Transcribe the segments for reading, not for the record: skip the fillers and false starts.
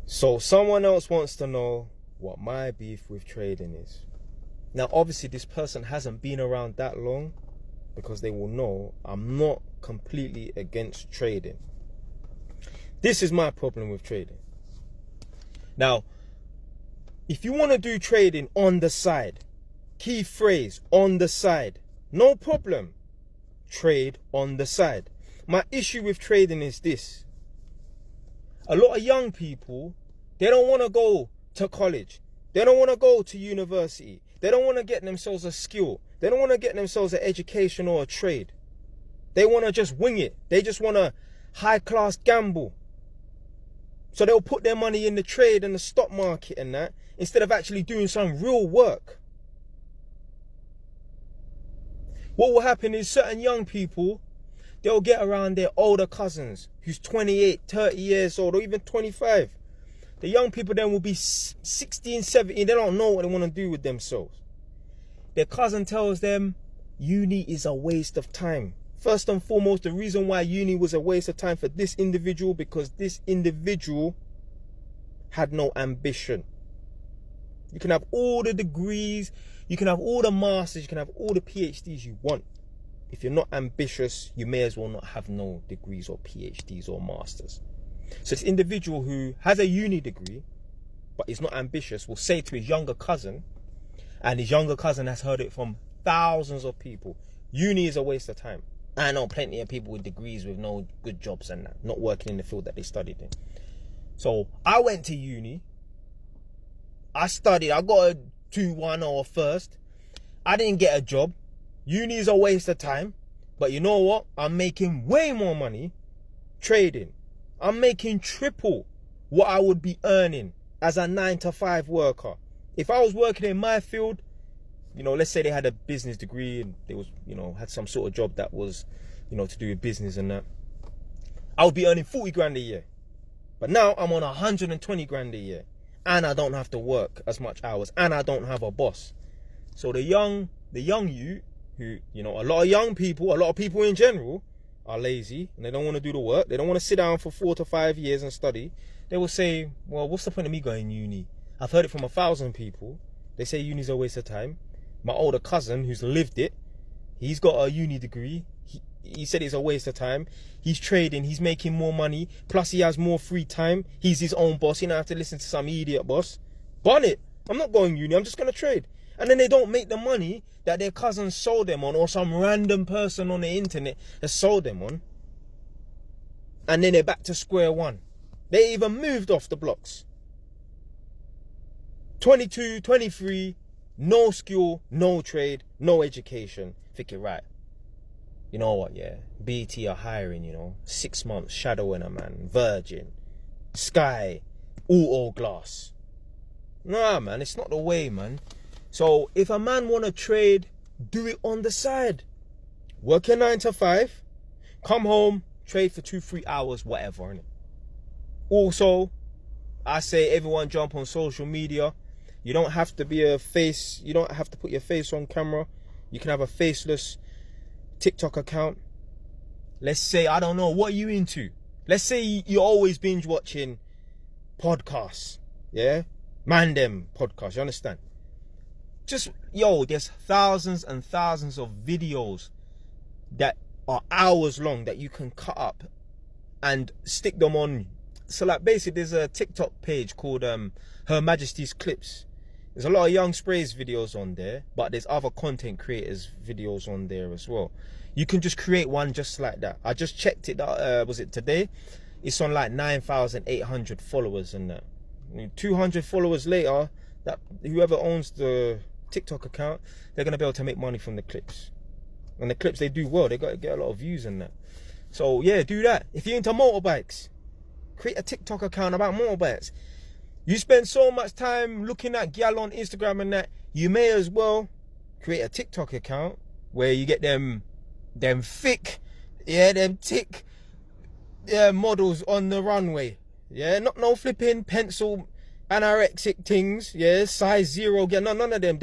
So someone else wants to know what my beef with trading is. Now, obviously, this person hasn't been around that long, because they will know I'm not completely against trading. This is my problem with trading. Now, if you want to do trading on the side, key phrase, on the side, no problem. Trade on the side. My issue with trading is this. A lot of young people, they don't want to go to college. They don't want to go to university. They don't want to get themselves a skill. They don't want to get themselves an education or a trade. They want to just wing it. They just want to high-class gamble. So they'll put their money in the trade and the stock market and that, instead of actually doing some real work. What will happen is certain young people, they'll get around their older cousins who's 28, 30 years old, or even 25. The young people then will be 16, 17. They don't know what they want to do with themselves. Their cousin tells them uni is a waste of time. First and foremost, the reason why uni was a waste of time for this individual, because this individual had no ambition. You can have all the degrees, you can have all the masters, you can have all the PhDs you want. If you're not ambitious, you may as well not have no degrees or PhDs or masters. So this individual who has a uni degree, but is not ambitious, will say to his younger cousin, and his younger cousin has heard it from thousands of people, uni is a waste of time. I know plenty of people with degrees with no good jobs and that, not working in the field that they studied in. So I went to uni. I studied. I got a 2-1 or a first. I didn't get a job. Uni is a waste of time. But you know what? I'm making way more money trading. I'm making triple what I would be earning as a 9-to-5 worker. If I was working in my field, let's say they had a business degree and they was, had some sort of job that was, to do with business and that, I would be earning 40 grand a year. But now I'm on 120 grand a year, and I don't have to work as much hours, and I don't have a boss. So the young you who, a lot of young people, a lot of people in general are lazy and they don't want to do the work. They don't want to sit down for 4 to 5 years and study. They will say, well, what's the point of me going uni? I've heard it from 1,000 people. They say uni's a waste of time. My older cousin who's lived it, he's got a uni degree. He said it's a waste of time. He's trading, he's making more money, plus he has more free time. He's his own boss. He don't have to listen to some idiot boss. Bun it. I'm not going uni, I'm just going to trade. And then they don't make the money that their cousin sold them on, or some random person on the internet has sold them on. And then they're back to square one. They even moved off the blocks. 22, 23, no skill, no trade, no education. Think it right. You know what, yeah? BT are hiring, 6 months, shadowing a man, Virgin, Sky, auto glass. Nah, man, it's not the way, man. So if a man want to trade, do it on the side. Work your 9-to-5, come home, trade for 2-3 hours, whatever, innit? Also, I say everyone jump on social media. You don't have to be a face, you don't have to put your face on camera. You can have a faceless TikTok account. Let's say, I don't know, what are you into? Let's say you're always binge watching podcasts, yeah? Mandem podcasts, you understand? There's thousands and thousands of videos that are hours long that you can cut up and stick them on. So like basically there's a TikTok page called Her Majesty's Clips. There's a lot of Young Sprays videos on there, but there's other content creators videos on there as well. You can just create one just like that. I just checked it, was it today? It's on like 9,800 followers and that. 200 followers later, that whoever owns the TikTok account, they're gonna be able to make money from the clips. And the clips, they do well. They got to get a lot of views in that. So yeah, do that. If you're into motorbikes, create a TikTok account about motorbikes. You spend so much time looking at gal on Instagram and that, you may as well create a TikTok account where you get them thick, them thick models on the runway. Yeah, no flipping pencil anorexic things, size 0, none of them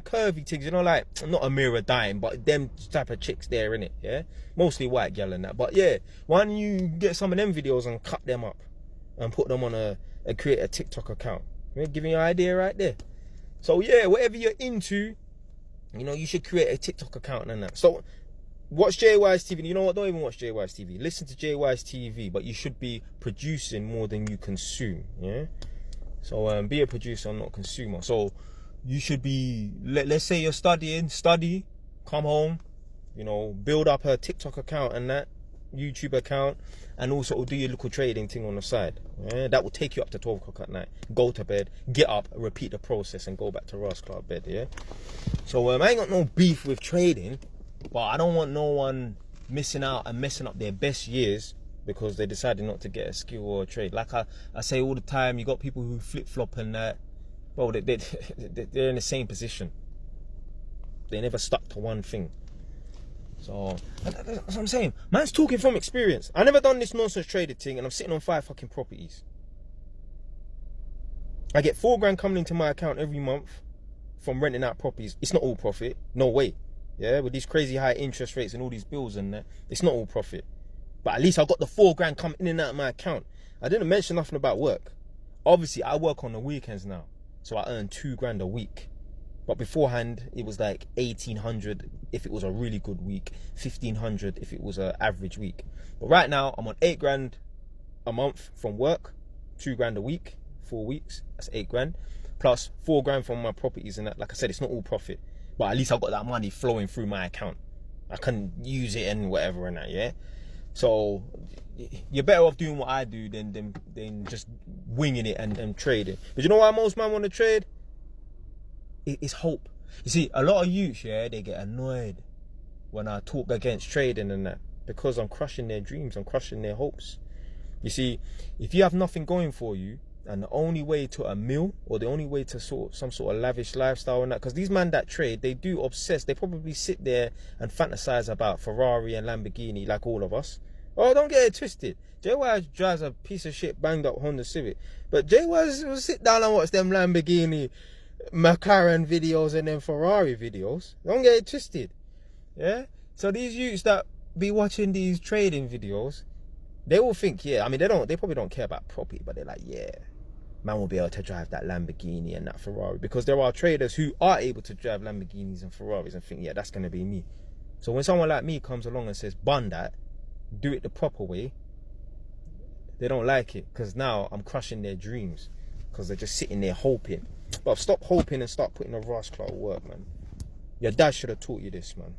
curvy things, like, not a mirror dime, but them type of chicks there, innit, mostly white gal and that. But yeah, why don't you get some of them videos and cut them up? and put them on create a TikTok account. Giving you an idea right there. So yeah, whatever you're into, you know, you should create a TikTok account and that. So watch JY's TV. You know what? Don't even watch JY's TV. Listen to JY's TV, but you should be producing more than you consume. Yeah. So be a producer, not a consumer. So you should be. Let's say you're studying, come home, you know, build up a TikTok account and that, YouTube account, and also do your little trading thing on the side. Yeah? That will take you up to 12 o'clock at night. Go to bed, get up, repeat the process, and go back to Ross Club bed. Yeah. So I ain't got no beef with trading, but I don't want no one missing out and messing up their best years because they decided not to get a skill or a trade. Like I say all the time, you got people who flip flop and that. Bro, they're in the same position. They never stuck to one thing. So that's what I'm saying. Man's talking from experience. I never done this nonsense traded thing, and I'm sitting on 5 fucking properties. I get $4 coming into my account every month from renting out properties. It's not all profit. No way. Yeah, with these crazy high interest rates and all these bills and that, it's not all profit. But at least I got the $4 coming in and out of my account. I didn't mention nothing about work. Obviously, I work on the weekends now, so I earn $2 a week. But beforehand, it was like 1,800 if it was a really good week, 1,500 if it was an average week. But right now, I'm on $8 a month from work, $2 a week, 4 weeks. That's $8 plus $4 from my properties and that. Like I said, it's not all profit, but at least I got that money flowing through my account. I can use it and whatever and that. Yeah. So you're better off doing what I do than just winging it and trading. But you know why most men want to trade? It's hope. You see, a lot of youths, yeah, they get annoyed when I talk against trading and that, because I'm crushing their dreams, I'm crushing their hopes. You see, if you have nothing going for you, and the only way to a meal, or the only way to some sort of lavish lifestyle and that, because these men that trade, they do obsess. They probably sit there and fantasize about Ferrari and Lamborghini like all of us. Oh, don't get it twisted. JY drives a piece of shit banged up Honda Civic, but JY will sit down and watch them Lamborghini, McLaren videos and then Ferrari videos. Don't get it twisted. Yeah. So these youths that be watching these trading videos, they will think, yeah, I mean, they probably don't care about property, but they're like, yeah, man will be able to drive that Lamborghini and that Ferrari, because there are traders who are able to drive Lamborghinis and Ferraris and think, yeah, that's going to be me. So when someone like me comes along and says, bun that, do it the proper way, they don't like it, because now I'm crushing their dreams, because they're just sitting there hoping. But stop hoping and start putting a Ross Club work, man. Your dad should have taught you this, man.